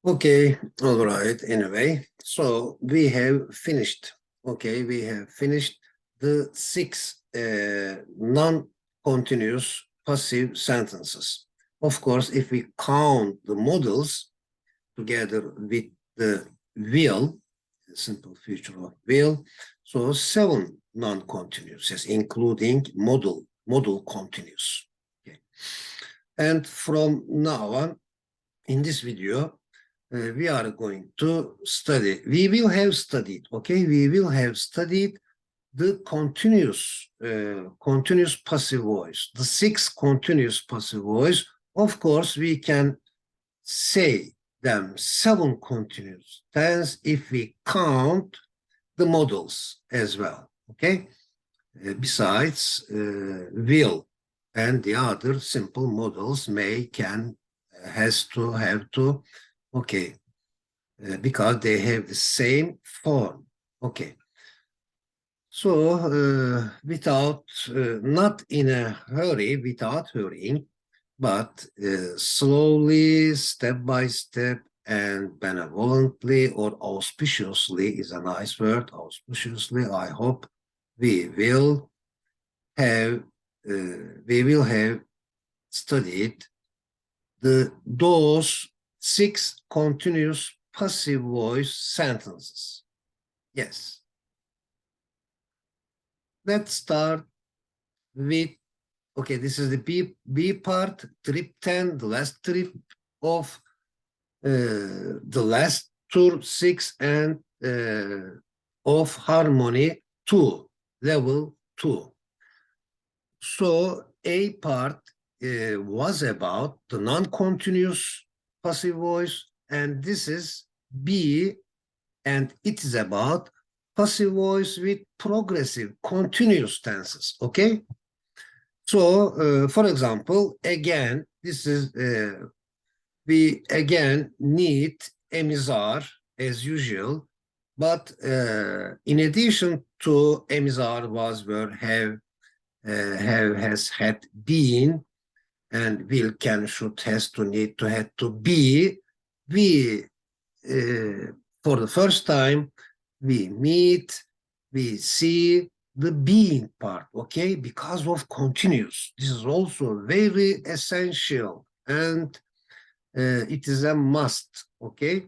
Okay, all right. Anyway, so we have finished. Okay, we have finished the six non-continuous passive sentences. Of course, if we count the models together with the will, the simple future of will, so seven non-continuous, yes, including model continuous. Okay. And from now on, in this video, we are going to study. We will have studied, okay? We will have studied the continuous passive voice, the six continuous passive voice. Of course, we can say them seven continuous tense if we count the models as well, okay? Besides will and the other simple models may, can, has to, have to, okay, because they have the same form. Okay. So without, not in a hurry, without hurrying, but slowly, step by step, and benevolently or auspiciously is a nice word, auspiciously, I hope we will have, studied those six continuous passive voice sentences. Yes. Let's start with, okay, this is the B part, trip 10, the last trip of the last tour 6 and of harmony 2, level 2. So A part was about the non-continuous passive voice, and this is B, and it is about passive voice with progressive continuous tenses, okay? So, for example, again, this is, we again need emizar as usual, but in addition to emizar, was, were, have, has, had, been, and will, can, should, has to, need to, had to, be, we, for the first time, we meet, we see the being part, okay, because of continuous. This is also very essential, and it is a must, okay,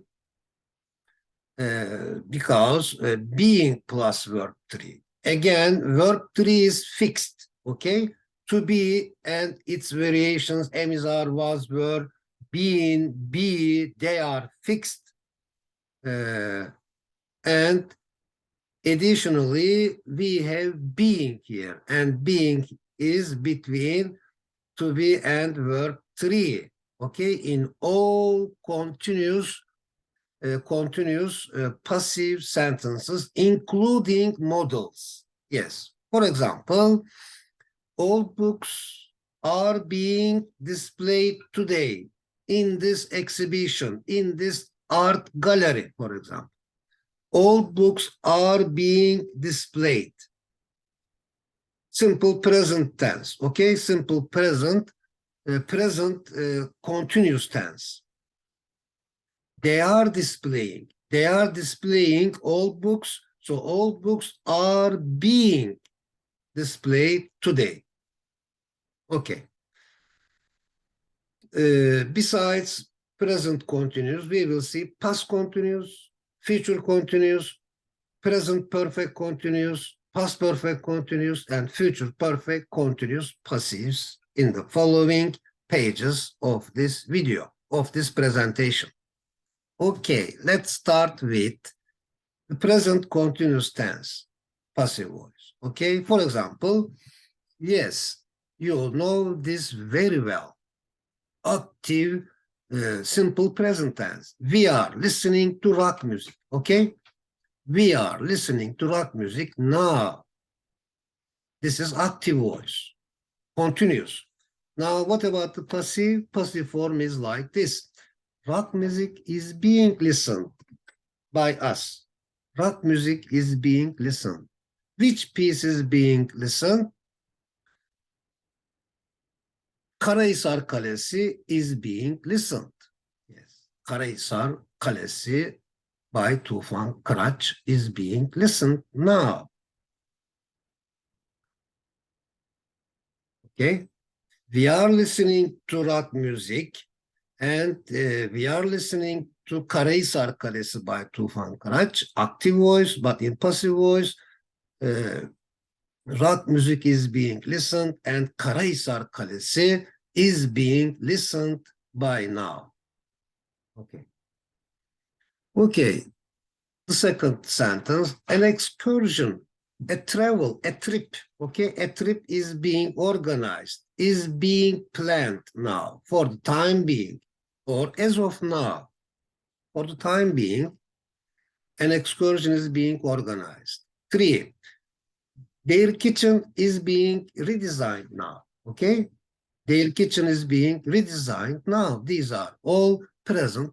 because being plus verb 3. Again, verb 3 is fixed, okay, to be and its variations, emizar, was, were, being, be, they are fixed. And additionally, we have being here, and being is between to be and verb 3, okay, in all continuous passive sentences, including modals. Yes. For example, all books are being displayed today in this exhibition, in this art gallery, for example. All books are being displayed. Simple present tense, okay? Simple present, continuous tense. They are displaying all books, so all books are being displayed today. Okay. Besides present continuous, we will see past continuous, future continuous, present perfect continuous, past perfect continuous, and future perfect continuous passives in the following pages of this video, of this presentation. Okay, let's start with the present continuous tense, passive voice. Okay, for example, yes, you know this very well. Active, simple present tense. We are listening to rock music, okay? We are listening to rock music now. This is active voice, continuous. Now, what about the passive? Passive form is like this. Rock music is being listened by us. Rock music is being listened. Which piece is being listened? Karahisar Kalesi is being listened. Yes. Karahisar Kalesi by Tufan Kıraç is being listened now. Okay, we are listening to rock music and we are listening to Karahisar Kalesi by Tufan Kıraç, active voice, but in passive voice, rock music is being listened and Karahisar Kalesi is being listened by now. Okay. Okay. The second sentence, an excursion, a travel, a trip. Okay. A trip is being organized, is being planned now for the time being, or as of now. For the time being, an excursion is being organized. 3, their kitchen is being redesigned now. Okay. Their kitchen is being redesigned now. These are all present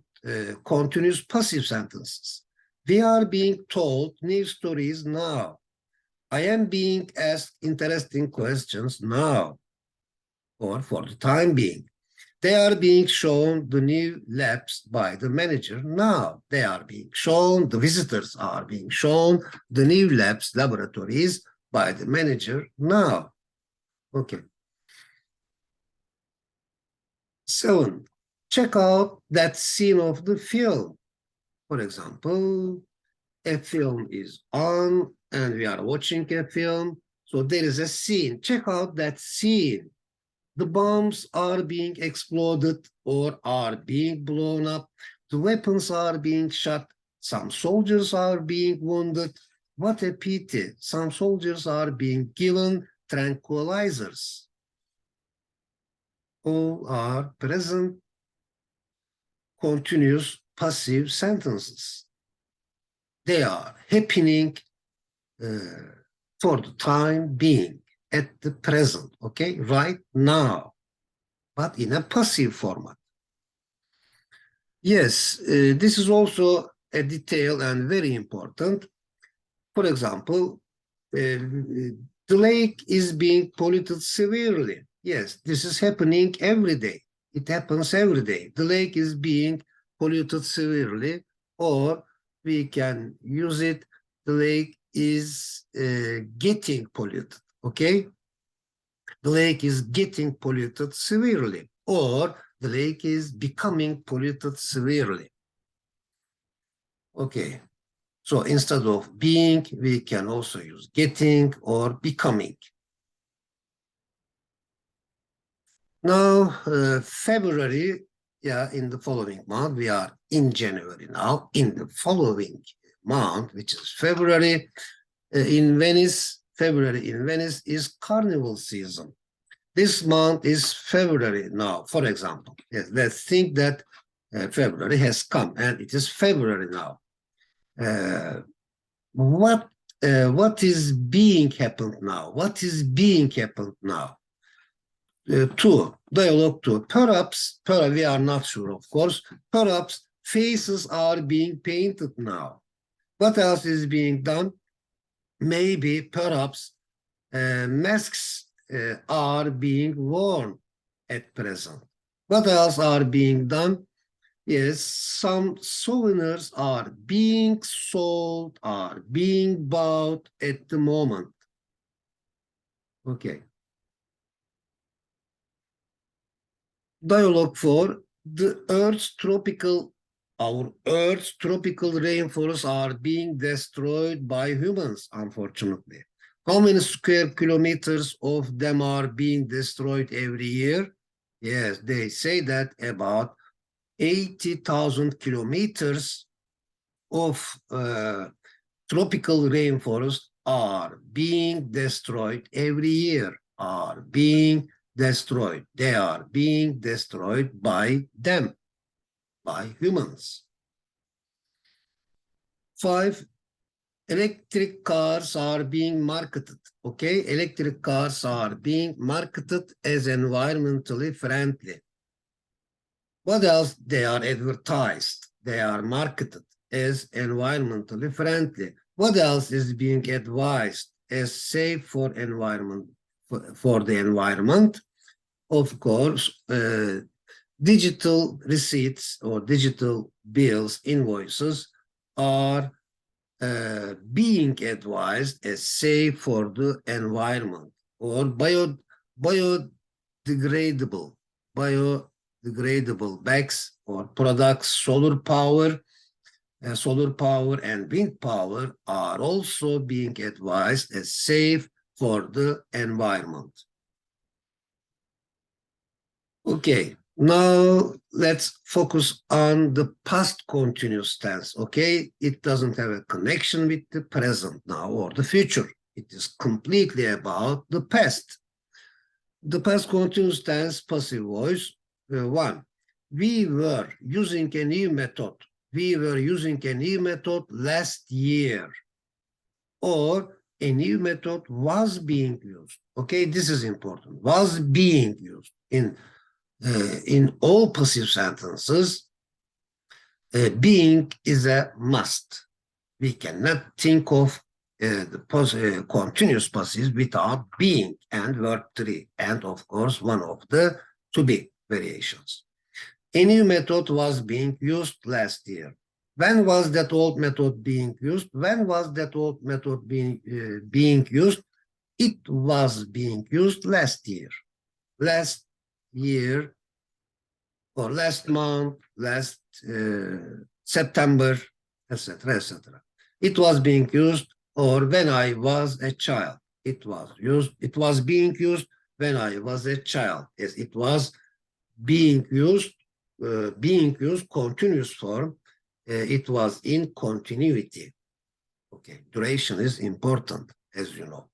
continuous passive sentences. We are being told new stories now. I am being asked interesting questions now, or for the time being. They are being shown the new labs by the manager now. They are being shown, the visitors are being shown the new labs, laboratories by the manager now. Okay. 7, check out that scene of the film. For example, a film is on and we are watching a film. So there is a scene. Check out that scene. The bombs are being exploded or are being blown up. The weapons are being shot. Some soldiers are being wounded. What a pity. Some soldiers are being given tranquilizers. All are present continuous passive sentences. They are happening for the time being, at the present, okay, right now, but in a passive format. Yes, this is also a detail and very important. For example, the lake is being polluted severely. Yes, this is happening every day. It happens every day. The lake is being polluted severely, or we can use it, the lake is getting polluted, okay? The lake is getting polluted severely, or the lake is becoming polluted severely. Okay, so instead of being, we can also use getting or becoming. Now, February, yeah, in the following month, we are in January now. In the following month, which is February, in Venice, February in Venice is carnival season. This month is February now, for example. Yes, let's think that February has come and it is February now. What is being happened now? What is being happened now? 2, dialogue 2. Perhaps, we are not sure, of course. Perhaps faces are being painted now. What else is being done? Maybe, perhaps, masks are being worn at present. What else are being done? Yes, some souvenirs are being sold, are being bought at the moment. Okay. Dialogue 4, our Earth's tropical rainforests are being destroyed by humans, unfortunately. How many square kilometers of them are being destroyed every year? Yes, they say that about 80,000 kilometers of tropical rainforests are being destroyed every year, are being destroyed. They are being destroyed by them, by humans. 5, electric cars are being marketed. Okay, electric cars are being marketed as environmentally friendly. What else? They are advertised. They are marketed as environmentally friendly. What else is being advised as safe for environment, for the environment? Of course, digital receipts or digital bills, invoices are being advised as safe for the environment or biodegradable bags or products. Solar power and wind power are also being advised as safe for the environment. Okay, now let's focus on the past continuous tense. Okay, it doesn't have a connection with the present now or the future. It is completely about the past. The past continuous tense passive voice. One, we were using a new method. We were using a new method last year. Or a new method was being used. Okay, this is important. Was being used. In all passive sentences, being is a must. We cannot think of the continuous passive without being and verb 3, and of course one of the to be variations. A new method was being used last year. When was that old method being used? When was that old method being used? It was being used last year. Last year, or last month, last September, etc., etc. It was being used, or when I was a child. It was being used when I was a child. Yes, it was being used, continuous form. It was in continuity. Okay, duration is important, as you know.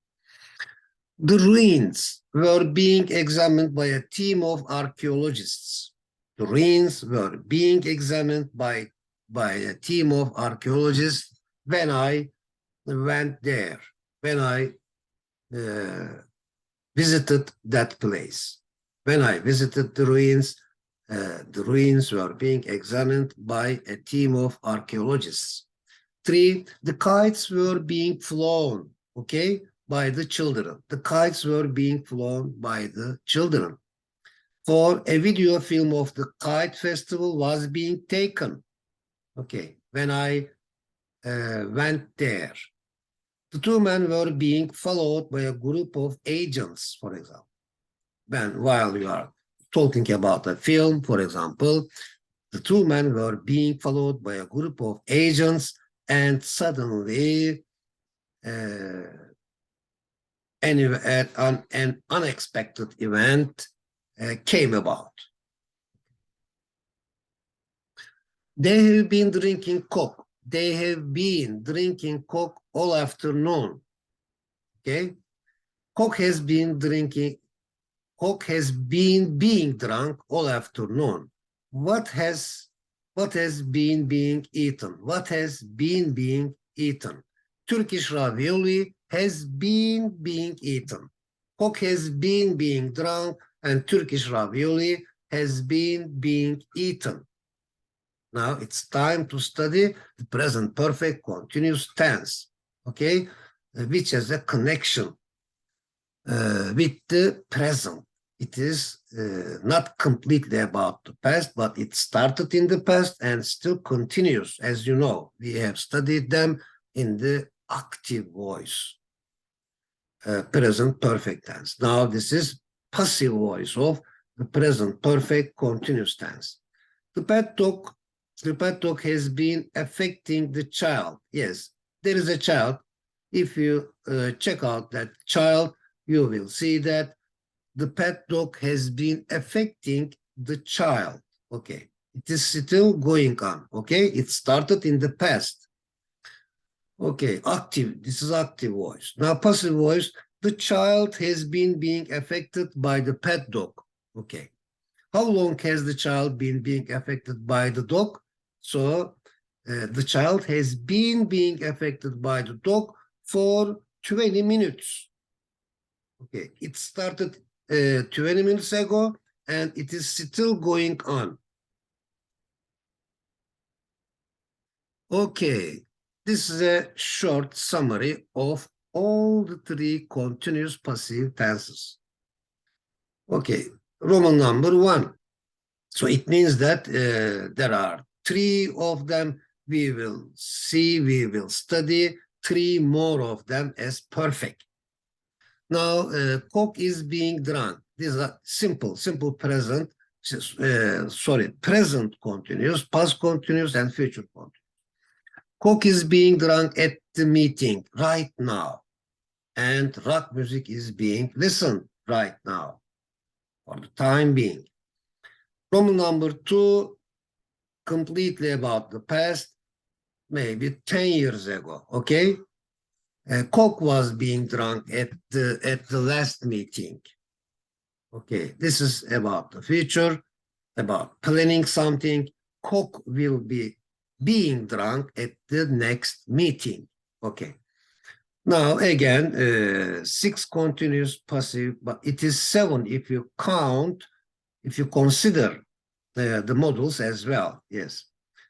The ruins were being examined by a team of archaeologists. The ruins were being examined by a team of archaeologists when I went there, when I visited that place. When I visited the ruins were being examined by a team of archaeologists. 3, the kites were being flown, okay, by the children. The kites were being flown by the children. 4, a video film of the kite festival was being taken. Okay, when I went there. The 2 men were being followed by a group of agents, for example. While you are talking about a film, for example, the 2 men were being followed by a group of agents, and suddenly an unexpected event came about. They have been drinking Coke. They have been drinking Coke all afternoon. Okay? Coke has been being drunk all afternoon. What has been being eaten? What has been being eaten? Turkish ravioli has been being eaten. Coke has been being drunk, and Turkish ravioli has been being eaten. Now it's time to study the present perfect continuous tense, okay, which has a connection with the present. It is not completely about the past, but it started in the past and still continues. As you know, we have studied them in the active voice, present perfect tense. Now this is passive voice of the present perfect continuous tense. The pet dog has been affecting the child. Yes, there is a child. If you check out that child, you will see that the pet dog has been affecting the child. Okay, it is still going on. Okay, it started in the past. Okay, active. This is active voice. Now passive voice. The child has been being affected by the pet dog. Okay. How long has the child been being affected by the dog? So the child has been being affected by the dog for 20 minutes. Okay, it started 20 minutes ago and it is still going on. Okay, this is a short summary of all the 3 continuous passive tenses. Okay, Roman number 1. So it means that there are 3 of them. We will see, we will study 3 more of them as perfect. Now, Coke is being drunk. These are simple present, present continuous, past continuous, and future continuous. Coke is being drunk at the meeting right now. And rock music is being listened right now, for the time being. Problem number 2, completely about the past, maybe 10 years ago, okay? Coke was being drunk at the last meeting. Okay, this is about the future, about planning something. Coke will be being drunk at the next meeting. Okay. Now again, 6 continuous passive, but it is 7 if you count, if you consider the modals as well. Yes.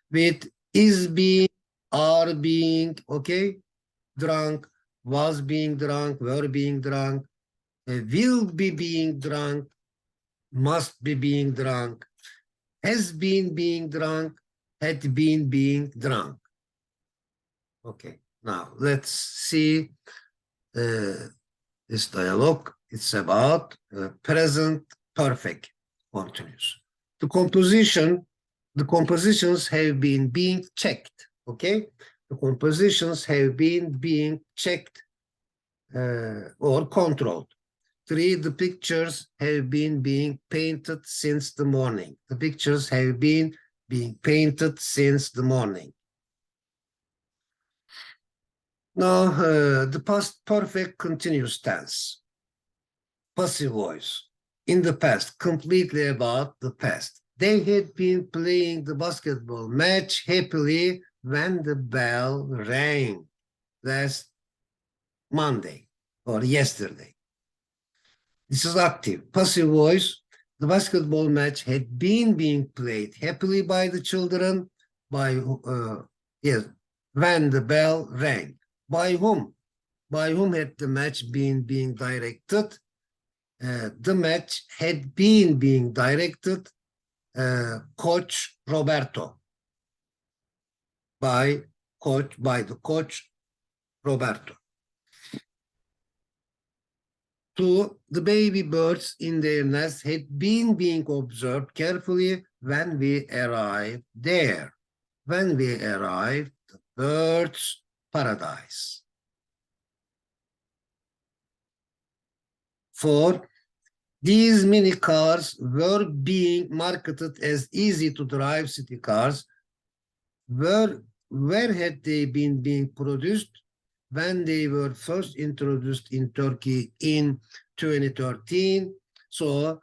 With is being, are being, okay, drunk, was being drunk, were being drunk, will be being drunk, must be being drunk, has been being drunk, had been being drunk. Okay, now let's see this dialogue. It's about present perfect continuous. The compositions have been being checked, okay? The compositions have been being checked or controlled. 3, the pictures have been being painted since the morning. The pictures have been being painted since the morning. Now, the past perfect continuous tense. Passive voice. In the past, completely about the past. They had been playing the basketball match happily when the bell rang last Monday or yesterday. This is active. Passive voice. The basketball match had been being played happily by the children yes, when the bell rang. By whom? By whom had the match been being directed? The match had been being directed Coach Roberto. By the coach Roberto. 2, the baby birds in their nest had been being observed carefully when we arrived there. When we arrived, the birds' paradise. 4, these mini cars were being marketed as easy to drive city cars. Where had they been being produced? When they were first introduced in Turkey in 2013. So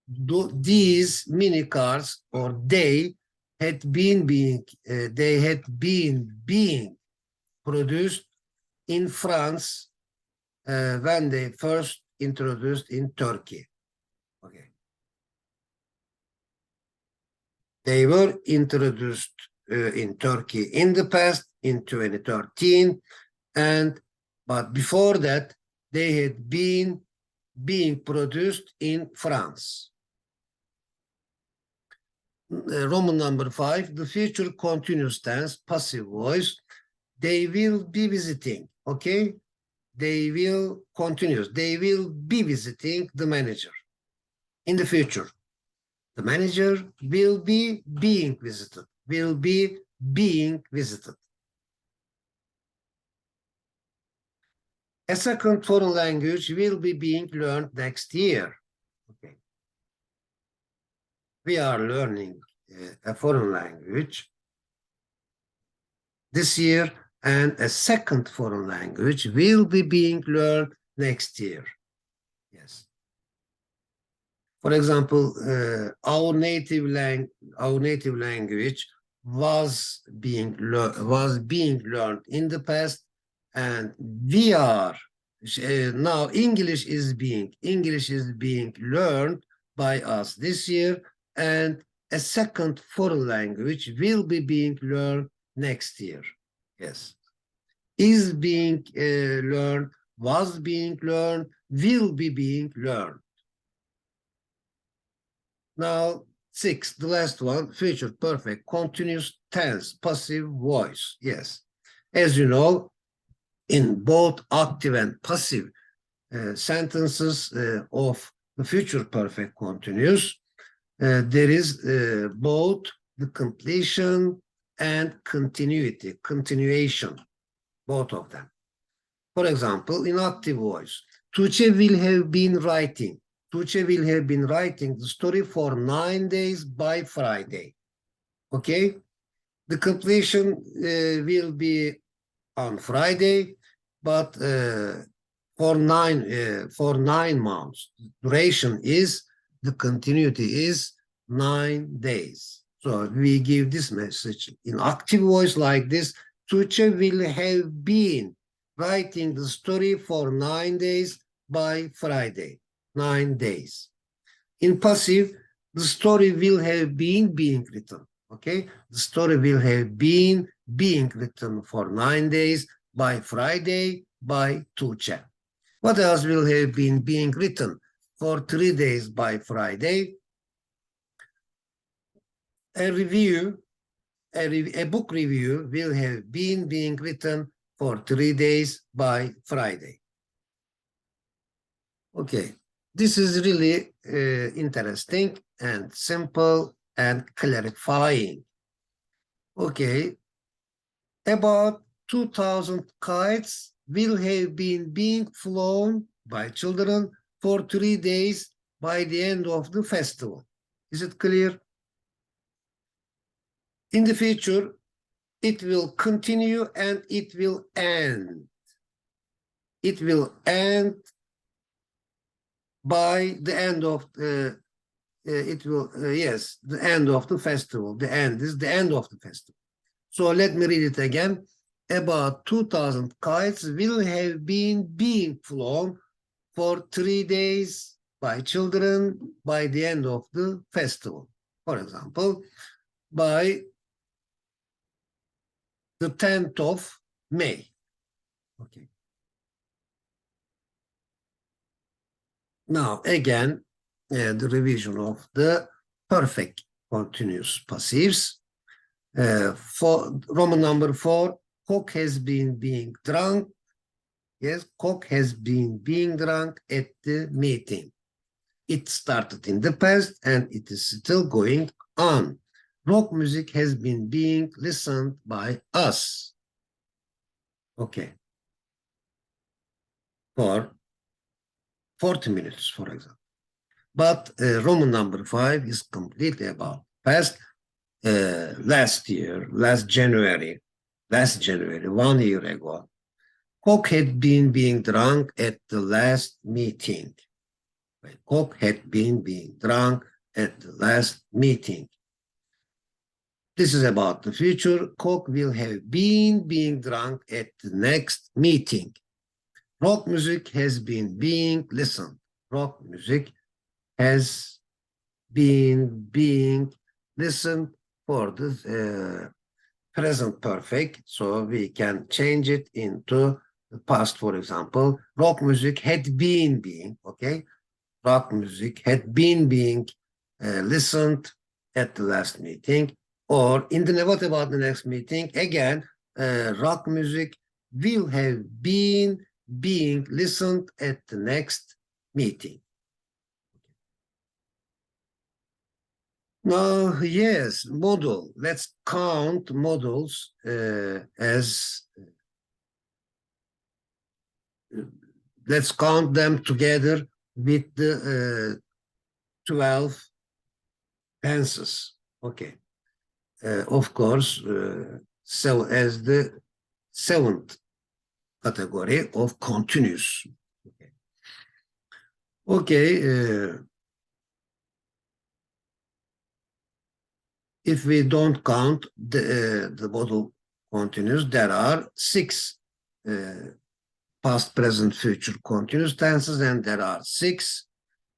these mini cars, or they had been being produced in France when they first introduced in Turkey. Okay. They were introduced in Turkey in the past in 2013, but before that they had been being produced in France. Roman number 5, the future continuous tense, passive voice. They will be visiting, okay? They will continuous. They will be visiting the manager in the future. The manager will be being visited, will be being visited. A second foreign language will be being learned next year. Okay. We are learning a foreign language this year, and a second foreign language will be being learned next year. Yes. For example, our native language was being learned in the past, and we are now English is being learned by us this year, and a second foreign language will be being learned next year. Yes, is being learned, was being learned, will be being learned. Now, 6, the last one, future perfect, continuous tense, passive voice. Yes. As you know, in both active and passive sentences of the future perfect continuous, there is both the completion and continuation, both of them. For example, in active voice, Tuğçe will have been writing. Tuğçe will have been writing the story for 9 days by Friday. Okay? The completion will be on Friday, but for 9 months. Duration is, the continuity is 9 days. So we give this message in active voice like this. Tuğçe will have been writing the story for 9 days by Friday. 9 days. In passive, the story will have been being written. Okay, the story will have been being written for 9 days by Friday by Tuğçe. What else will have been being written for 3 days by Friday? A book review will have been being written for 3 days by Friday. Okay, this is really interesting and simple and clarifying. Okay, about 2,000 kites will have been being flown by children for 3 days by the end of the festival. Is it clear? In the future, it will continue and it will end. It will end by the end of the, the end of the festival. The end is the end of the festival. So let me read it again. About 2,000 kites will have been being flown for 3 days by children by the end of the festival. For example, by the 10th of May. Okay. Now, again, the revision of the perfect continuous passives. For Roman number 4, Coke has been being drunk. Yes, Coke has been being drunk at the meeting. It started in the past and it is still going on. Rock music has been being listened by us. Okay. For 40 minutes, for example. But Roman number 5 is completely about past. Last January, 1 year ago, Coke had been being drunk at the last meeting. Coke had been being drunk at the last meeting. This is about the future. Coke will have been being drunk at the next meeting. Rock music has been being listened. Rock music has been being listened for the present perfect. So we can change it into the past, for example. Rock music had been being, okay? Rock music had been being listened at the last meeting. Or in the, what about the next meeting? Again, rock music will have been being listened at the next meeting. Now, yes, model. Let's count models as, let's count them together with the 12 tenses. Okay. Of course, so as the 7th category of continuous. Okay. Okay. If we don't count the model continuous, there are 6 past, present, future continuous tenses, and there are 6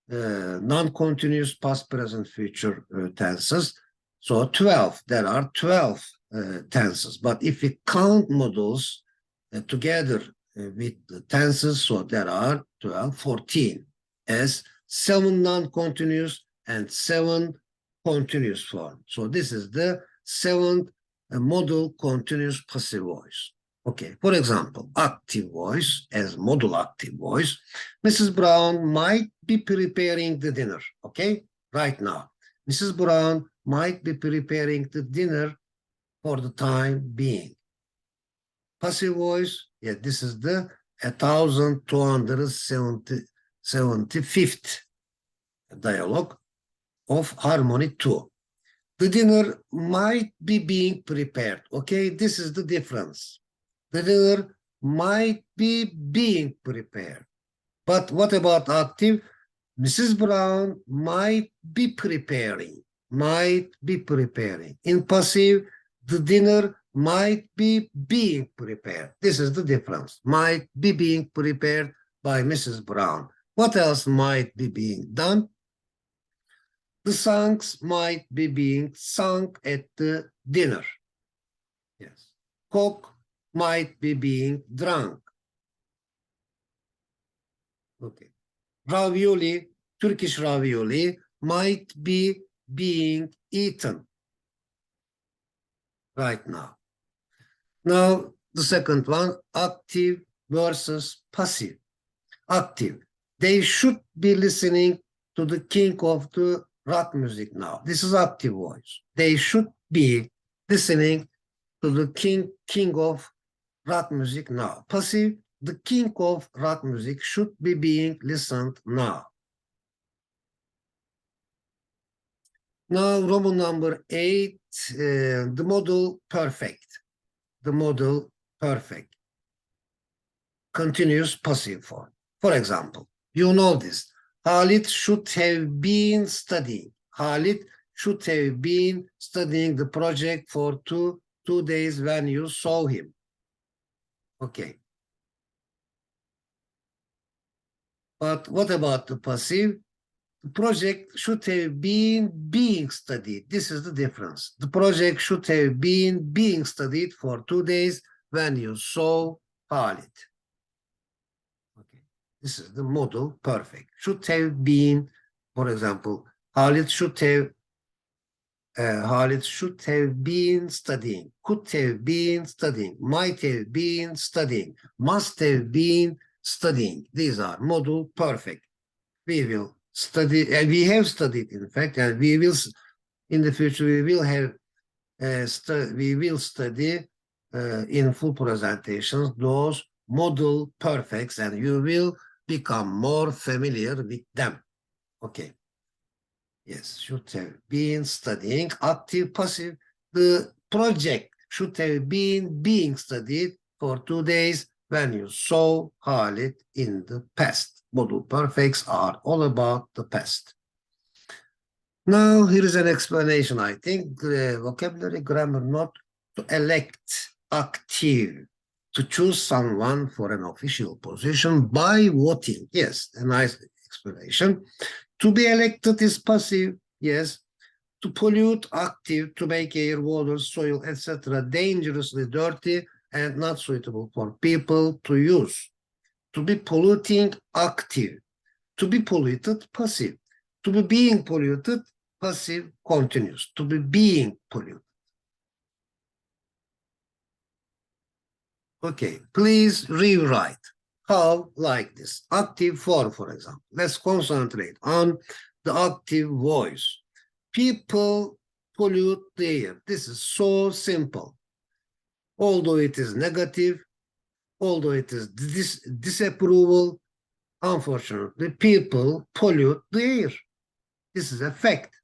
non-continuous past, present, future tenses. So 12, there are 12 tenses. But if we count models together with the tenses, so there are 12, 14, as 7 non-continuous and 7 continuous form. So this is the 7th modal continuous passive voice. Okay, for example, active voice as modal active voice. Mrs. Brown might be preparing the dinner, okay, right now. Mrs. Brown might be preparing the dinner for the time being. Passive voice, yeah, this is the 1275th dialogue of Harmony 2. The dinner might be being prepared, okay? This is the difference. The dinner might be being prepared. But what about active? Mrs. Brown might be preparing, might be preparing. In passive, the dinner might be being prepared. This is the difference. Might be being prepared by Mrs. Brown. What else might be being done? The songs might be being sung at the dinner. Yes. Coke might be being drunk. Okay. Ravioli, Turkish ravioli, might be being eaten right now. Now, the second one, active versus passive. Active. They should be listening to the king of the rock music now. This is active voice. They should be listening to the king of rock music now. Passive, the king of rock music should be being listened now. Now, Roman number 8, the modal perfect. The modal perfect. Continuous passive form. For example, you know this. Halit should have been studying. Halit should have been studying the project for two days when you saw him. Okay. But what about the passive? The project should have been being studied. This is the difference. The project should have been being studied for 2 days when you saw Halit. Okay. This is the modal perfect. Should have been, for example, Halit should have been studying, could have been studying, might have been studying, must have been studying. These are modal perfect. We will study, and we have studied, in fact, and we will, in the future, we will have, we will study in full presentations those modal perfects, and you will become more familiar with them. Okay. Yes, should have been studying. Active, passive. The project should have been being studied for 2 days when you saw Halit in the past. Modal perfects are all about the past. Now, here is an explanation, I think. Vocabulary grammar note: to elect, active, to choose someone for an official position by voting. Yes, a nice explanation. To be elected is passive, yes. To pollute, active, to make air, water, soil, etc. dangerously dirty and not suitable for people to use. To be polluting, active. To be polluted, passive. To be being polluted, passive, continuous. To be being polluted. Okay, please rewrite. How? Like this. Active form, for example. Let's concentrate on the active voice. People pollute the air. This is so simple. Although it is negative, although it is disapproval, unfortunately, people pollute the air. This is a fact.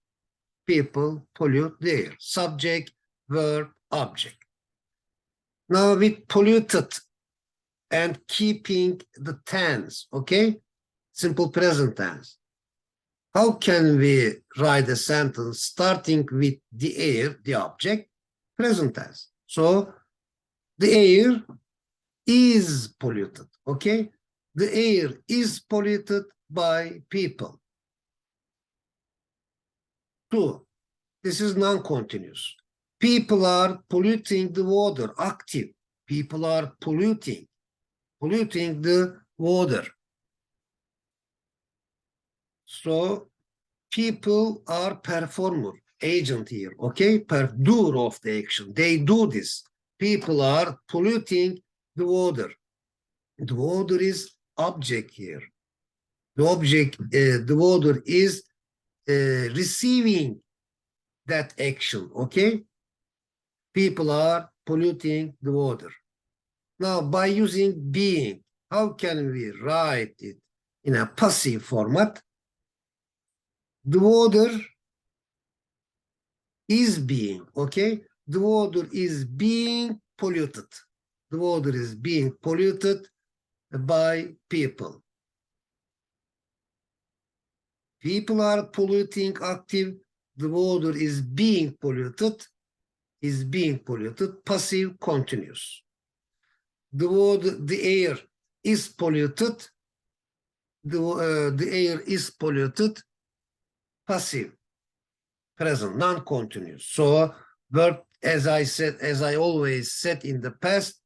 People pollute the air. Subject, verb, object. Now with polluted and keeping the tense, okay? Simple present tense. How can we write a sentence starting with the air, the object, present tense? So the air is polluted, okay? The air is polluted by people. 2, this is non-continuous. People are polluting the water, active. People are polluting the water. So people are performer, agent here, okay? Doer of the action. They do this. People are polluting the water. The water is object here. The object, the water is receiving that action, okay? People are polluting the water. Now, by using being, how can we write it in a passive format? The water is being, okay? The water is being polluted. The water is being polluted by people. People are polluting active. The water is being polluted, passive continuous. The water, the air is polluted. The air is polluted, passive, present, non-continuous. So verb, as I always said in the past,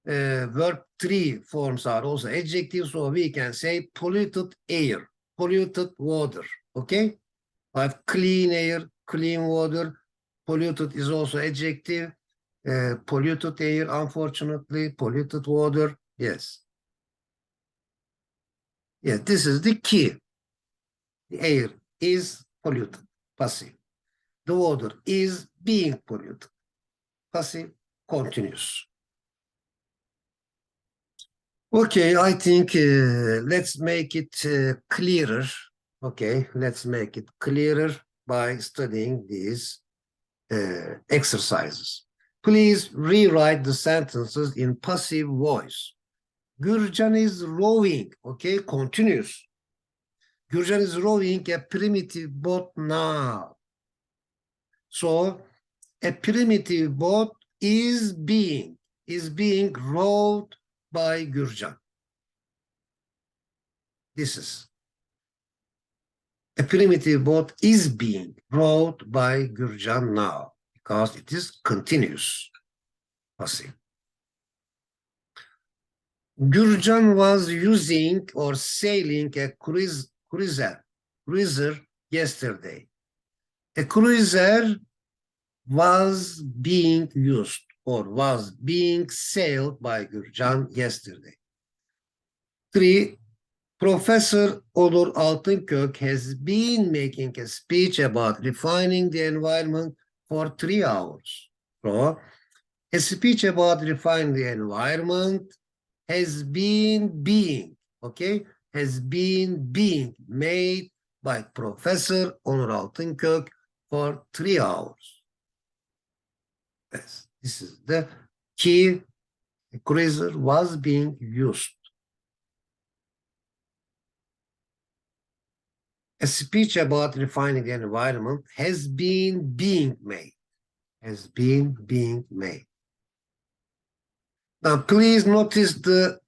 verb 3 forms are also adjectives, so we can say polluted air, polluted water, okay? I have clean air, clean water. Polluted is also adjective. Polluted air, unfortunately, polluted water, yes. Yeah, this is the key. The air is polluted, passive. The water is being polluted, passive, continuous. Okay, I think let's make it clearer. Okay, let's make it clearer by studying these exercises. Please rewrite the sentences in passive voice. Gürcan is rowing, okay, continuous. Gürcan is rowing a primitive boat now. So a primitive boat is being rowed by Gürcan. This is a primitive boat is being rowed by Gürcan now because it is continuous. Passive. Gürcan was using or sailing a cruiser yesterday. A cruiser was being used or was being sailed by Gürcan yesterday. 3. Professor Onur Altınkök has been making a speech about refining the environment for 3 hours. So, a speech about refining the environment has been being, okay, has been being made by Professor Onur Altınkök for 3 hours. Yes, this is the key. The cruiser was being used. A speech about refining the environment has been being made. Has been being made. Now, please notice the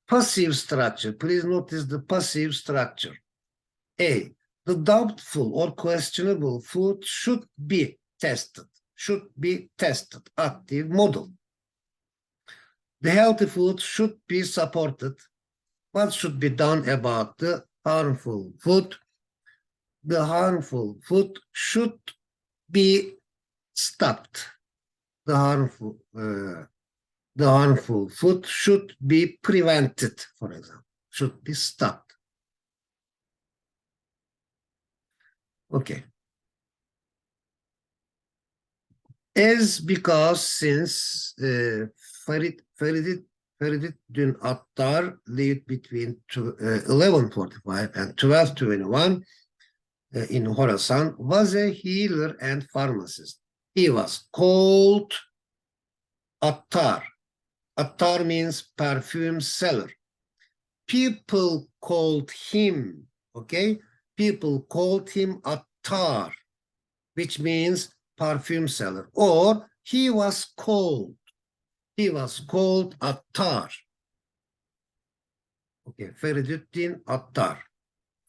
passive structure. Please notice the passive structure. A. The doubtful or questionable food should be tested. Should be tested. Active model. The healthy food should be supported. What should be done about the harmful food? The harmful food should be stopped. The harmful food should be prevented, for example, should be stopped. Okay. Because since Feridun Attar lived between 1145 and 1221 in Khorasan, was a healer and pharmacist. He was called Attar. Attar means perfume seller. People called him, okay? People called him Attar, which means perfume seller. Or he was called Attar. Okay, Feridun Attar.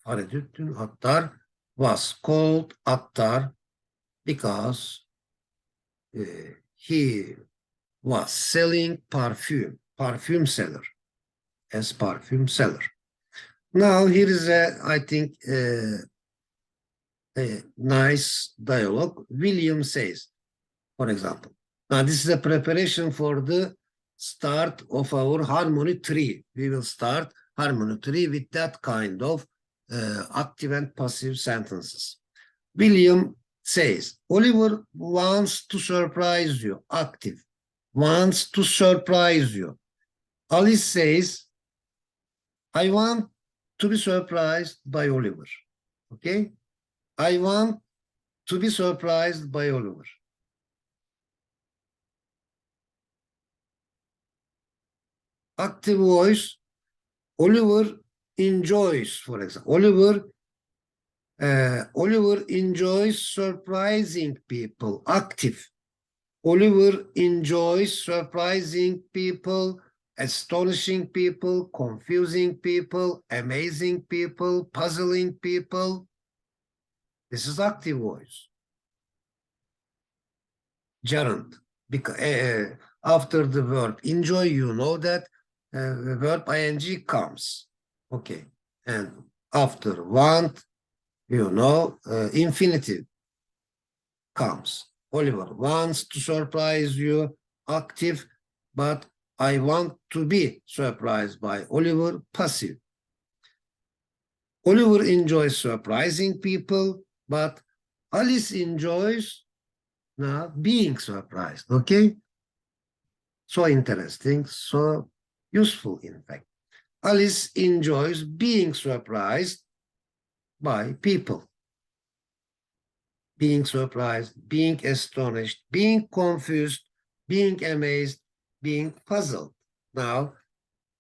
Feridun Attar was called Attar because he was selling perfume seller, as perfume seller. Now here is a, I think, a nice dialogue. William says, for example. Now, this is a preparation for the start of our harmony tree. We will start harmony tree with that kind of active and passive sentences. William says, Oliver wants to surprise you. Active. Wants to surprise you. Alice says, I want to be surprised by Oliver. Okay? I want to be surprised by Oliver. Active voice, Oliver enjoys, for example. Oliver enjoys surprising people. Active. Oliver enjoys surprising people, astonishing people, confusing people, amazing people, puzzling people. This is active voice. Gerund. Because, after the verb enjoy, you know that the verb ing comes. Okay. And after want, you know, infinitive comes. Oliver wants to surprise you, active, but I want to be surprised by Oliver, passive. Oliver enjoys surprising people, but Alice enjoys being surprised, okay? So interesting, so useful, in fact. Alice enjoys being surprised by people. Being surprised, being astonished, being confused, being amazed, being puzzled. Now,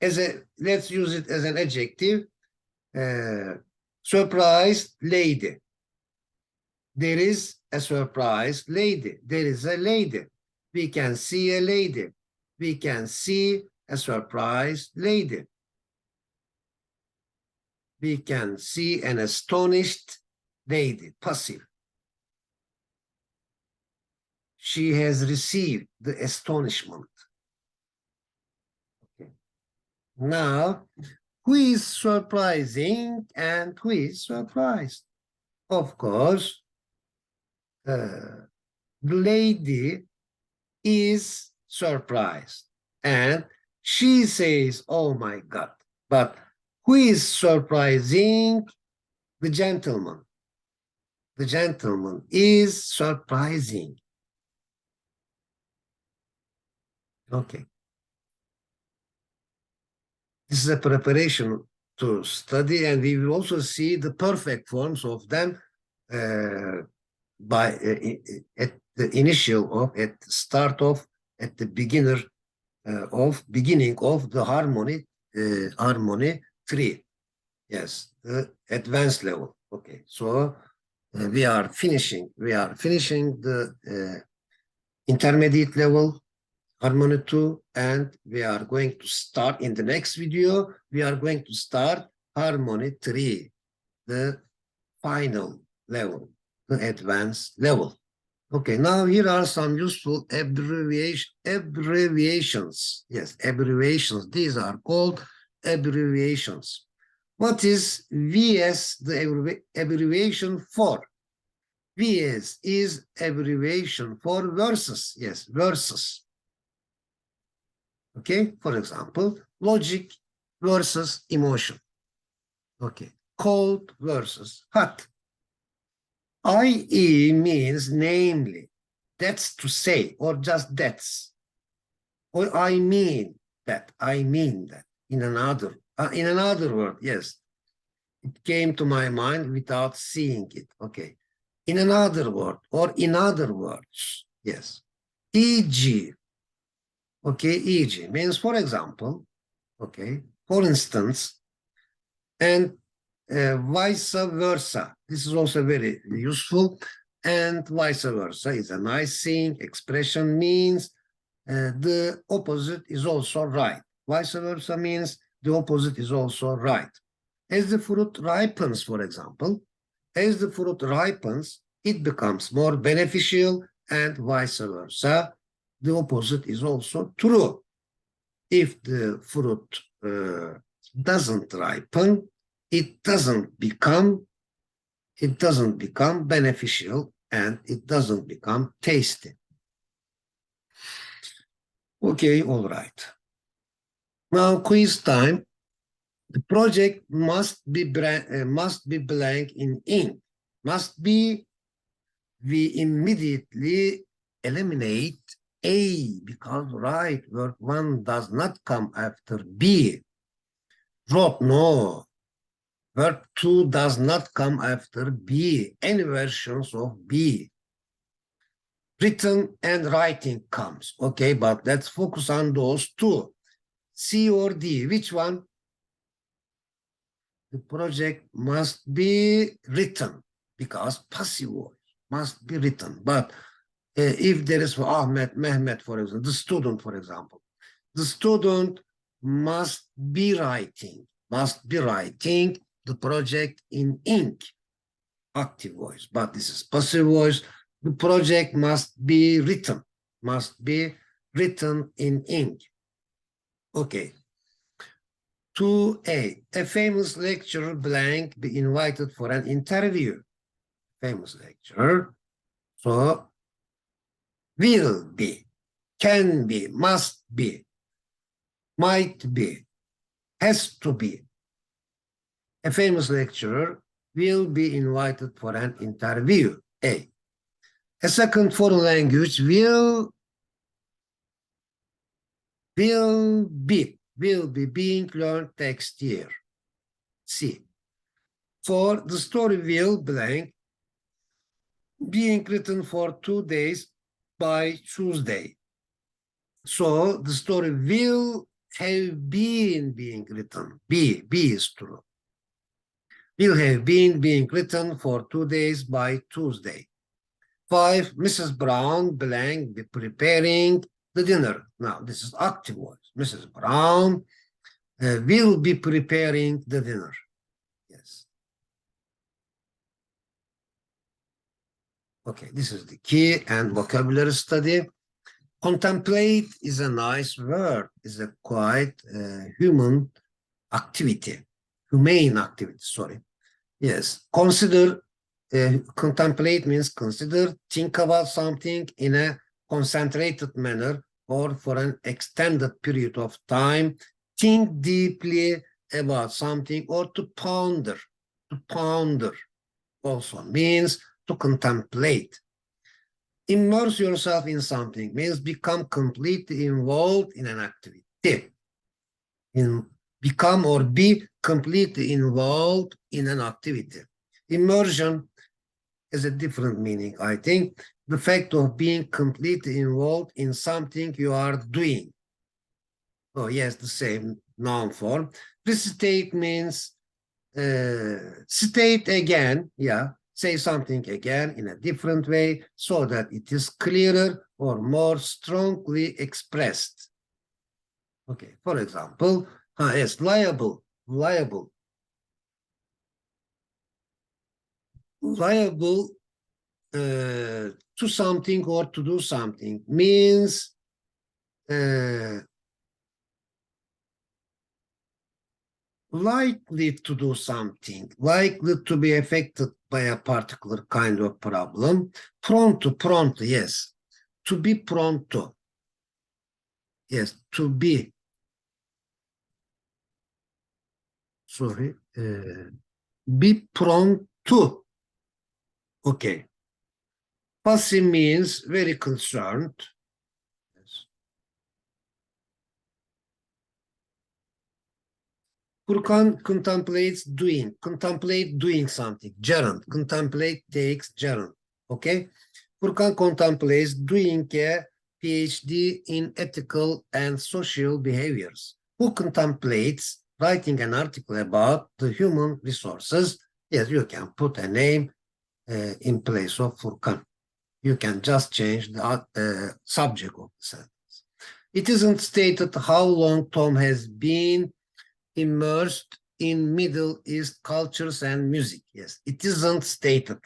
let's use it as an adjective. Surprised lady. There is a surprised lady. There is a lady. We can see a lady. We can see a surprised lady. We can see an astonished lady, passive. She has received the astonishment. Okay. Now, who is surprising and who is surprised? Of course, the lady is surprised and she says, oh my God. But who is surprising? The gentleman. The gentleman is surprising. Okay. This is a preparation to study, and we will also see the perfect forms of them at the initial of, at the start of, at the beginning of the harmony tree. Yes, the advanced level. Okay, so we are finishing the intermediate level, harmony 2, and we are going to start in the next video. We are going to start harmony 3, the final level, the advanced level. Okay, now here are some useful abbreviations. Yes, abbreviations. These are called abbreviations. What is VS the abbreviation for? VS is abbreviation for versus. Yes, versus. Okay, for example, logic versus emotion. Okay, cold versus hot. IE means namely, that's to say, or just that's. Or I mean that. In another word, yes. It came to my mind without seeing it. Okay. In another word, or in other words, yes. E.g. Okay, e.g. means, for example, okay, for instance, and vice versa. This is also very useful. And vice versa is a nice thing. Expression means the opposite is also right. Vice versa means the opposite is also right. As the fruit ripens, for example, as the fruit ripens, it becomes more beneficial, and vice versa. The opposite is also true. If the fruit doesn't ripen, it doesn't become it doesn't become beneficial and it doesn't become tasty. Okay, all right. Now quiz time. The project must be blank in ink. Must be, we immediately eliminate A because right word 1 does not come after B. Wrote, no. Verb 2 does not come after B. Any versions of B. Written and writing comes. Okay, but let's focus on those two. C or D, which one? The project must be written because passive voice must be written. But if there is for Ahmed, Mehmet, for example, the student, for example, the student must be writing the project in ink, active voice, but this is passive voice. The project must be written in ink. Okay. 2A, a famous lecturer blank be invited for an interview. Famous lecturer. So, will be, can be, must be, might be, has to be. A famous lecturer will be invited for an interview. A. A second foreign language will be being learned next year. C. For the story will blank being written for 2 days by Tuesday. So the story will have been being written. B is true. Will have been being written for 2 days by Tuesday. 5, Mrs. Brown blank be preparing the dinner. Now, this is active voice. Mrs. Brown will be preparing the dinner. Yes. Okay, this is the key and vocabulary study. Contemplate is a nice word, is a quite humane activity, sorry. Yes, consider, contemplate means consider, think about something in a concentrated manner or for an extended period of time, think deeply about something or to ponder also means to contemplate. Immerse yourself in something means become completely involved in an activity. Become or be completely involved in an activity. Immersion is a different meaning, I think. The fact of being completely involved in something you are doing. Oh, yes, the same noun form. Recitate means state again, yeah. Say something again in a different way so that it is clearer or more strongly expressed. Okay, for example, yes, liable to something or to do something means likely to do something, likely to be affected by a particular kind of problem. Pronto, yes. To be pronto. Yes, to be. Sorry. Be pronto. Okay. Passive means very concerned. Yes. Furkan contemplates doing. Contemplate doing something. Gerund. Contemplate takes gerund. Okay. Furkan contemplates doing a PhD in ethical and social behaviors. Who contemplates writing an article about the human resources? Yes, you can put a name in place of Furkan. You can just change the subject of the sentence. It isn't stated how long Tom has been immersed in Middle East cultures and music. Yes, it isn't stated.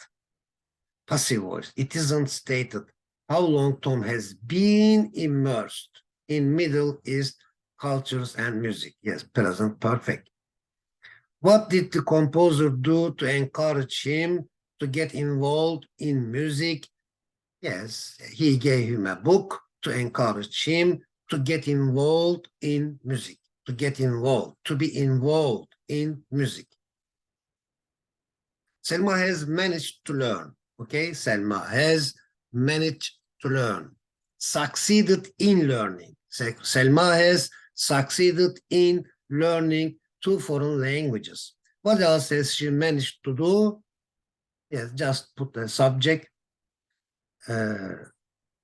Passive voice. It isn't stated how long Tom has been immersed in Middle East cultures and music. Yes, present perfect. What did the composer do to encourage him to get involved in music. Yes, he gave him a book to encourage him to get involved in music, to get involved, to be involved in music. Selma has managed to learn. Okay, Selma has managed to learn, succeeded in learning. Selma has succeeded in learning 2 foreign languages. What else has she managed to do? Yes, just put the subject.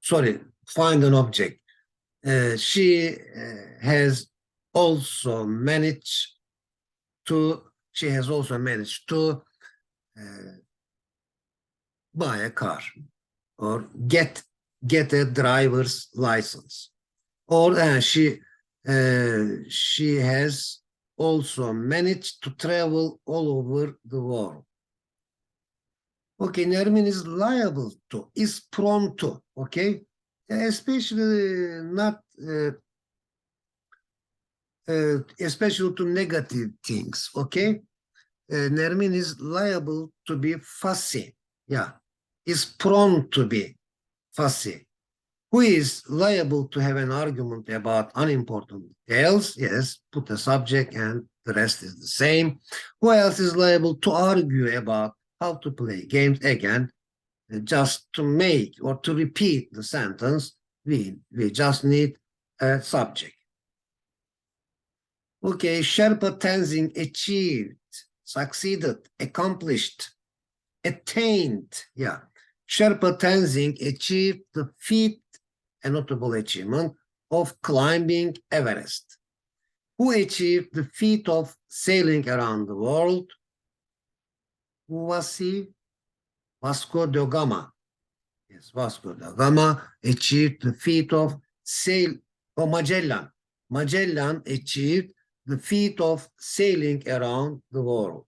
Sorry, find an object. She has also managed to buy a car or get a driver's license, or she has also managed to travel all over the world. Okay, Nermin is liable to, is prone to, okay, especially not especially to negative things, okay. Nermin is liable to be fussy, yeah, is prone to be fussy. Who is liable to have an argument about unimportant details? Yes, put a subject and the rest is the same. Who else is liable to argue about how to play games? Again, just to make or to repeat the sentence, we just need a subject. Okay, Sherpa Tenzing achieved, succeeded, accomplished, attained. Yeah, Sherpa Tenzing achieved the feat, a notable achievement, of climbing Everest. Who achieved the feat of sailing around the world? Who was he? Vasco da Gama. Yes, Vasco da Gama achieved the feat of sail. Oh, Magellan. Magellan achieved the feat of sailing around the world.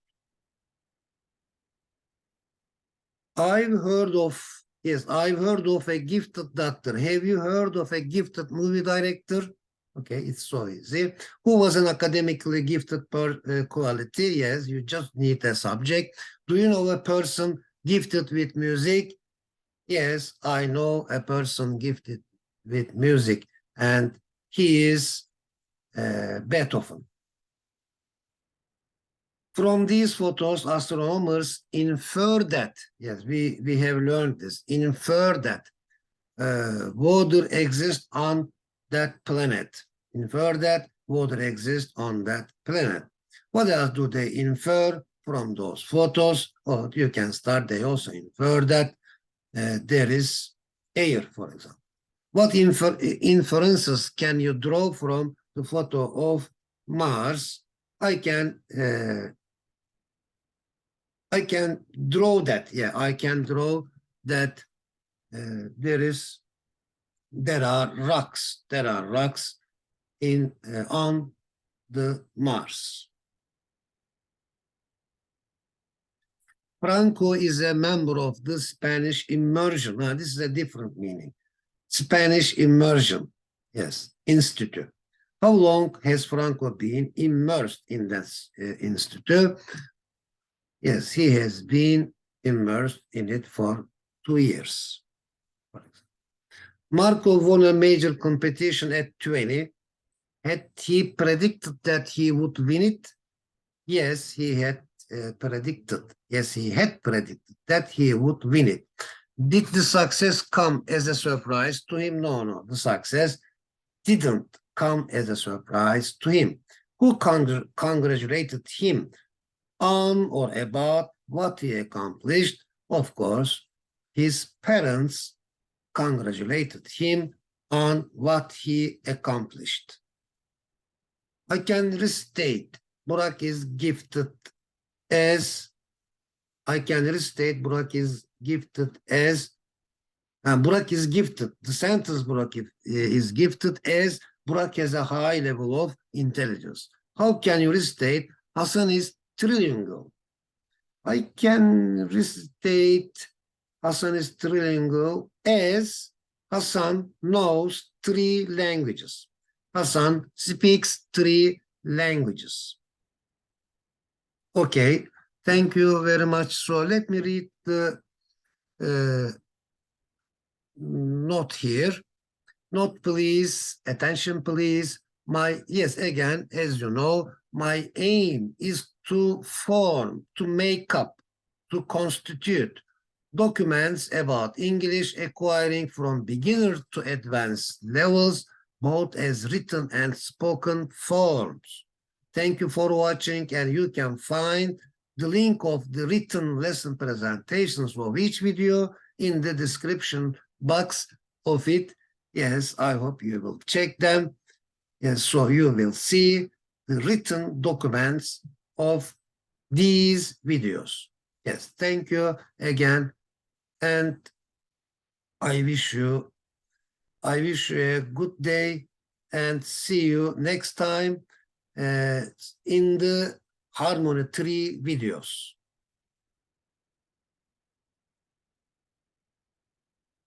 I've heard of a gifted doctor. Have you heard of a gifted movie director? Okay, it's so easy. Who was an academically gifted quality? Yes, you just need a subject. Do you know a person gifted with music? Yes, I know a person gifted with music, and he is Beethoven. From these photos, astronomers infer that, yes, we have learned this, infer that water exists on that planet. Infer that water exists on that planet. What else do they infer from those photos? Oh, you can start, they also infer that there is air, for example. What inferences can you draw from the photo of Mars? I can draw that. Yeah, I can draw that there are rocks. There are rocks in on the Mars. Franco is a member of the Spanish Immersion. Now, this is a different meaning. Spanish Immersion, yes, Institute. How long has Franco been immersed in this institute? Yes, he has been immersed in it for 2 years. Marco won a major competition at 20. Had he predicted that he would win it? Yes, he had predicted. Yes, he had predicted that he would win it. Did the success come as a surprise to him? No, the success didn't come as a surprise to him. Who congratulated him on or about what he accomplished? Of course, his parents congratulated him on what he accomplished. I can restate, Burak is gifted as, Burak is gifted as, Burak is gifted, the sentence Burak is gifted as, Burak has a high level of intelligence. How can you restate Hasan is trilingual? I can restate Hasan is trilingual as Hasan knows 3 languages. Hasan speaks 3 languages. Okay, Thank you very much. So let me read the note here. Note please, attention please. Yes, again, as you know, my aim is to form, to make up, to constitute documents about English acquiring from beginner to advanced levels, both as written and spoken forms. Thank you for watching, and you can find the link of the written lesson presentations of each video in the description box of it. Yes, I hope you will check them. Yes, so you will see the written documents of these videos. Yes, thank you again. And I wish you a good day, and see you next time in the Harmony 3 videos.